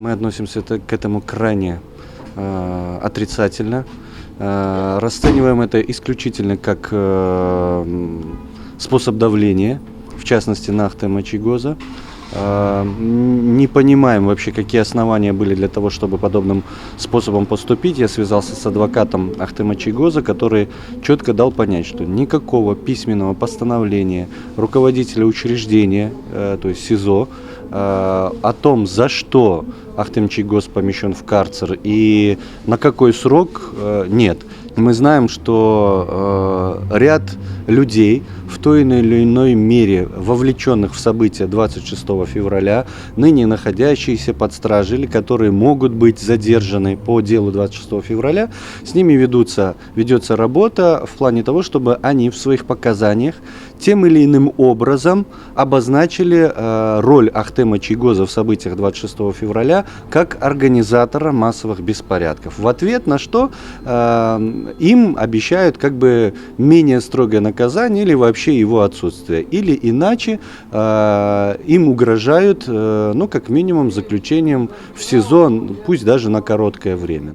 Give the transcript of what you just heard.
Мы относимся к этому крайне отрицательно. Расцениваем это исключительно как способ давления, в частности на Ахтема Чийгоза. Не понимаем вообще, какие основания были для того, чтобы подобным способом поступить. Я связался с адвокатом Ахтема Чийгоза, который четко дал понять, что никакого письменного постановления руководителя учреждения, то есть СИЗО, о том, за что Ахтем Чийгоз помещен в карцер и на какой срок, нет. Мы знаем, что ряд людей, в той или иной мере вовлеченных в события 26 февраля, ныне находящиеся под стражей или которые могут быть задержаны по делу 26 февраля, с ними ведется работа в плане того, чтобы они в своих показаниях тем или иным образом обозначили роль Ахтема Чийгоза в событиях 26 февраля как организатора массовых беспорядков. В ответ на что им обещают как бы менее строгое наказание или вообще его отсутствие. Или иначе им угрожают, ну, как минимум, заключением в СИЗО, пусть даже на короткое время.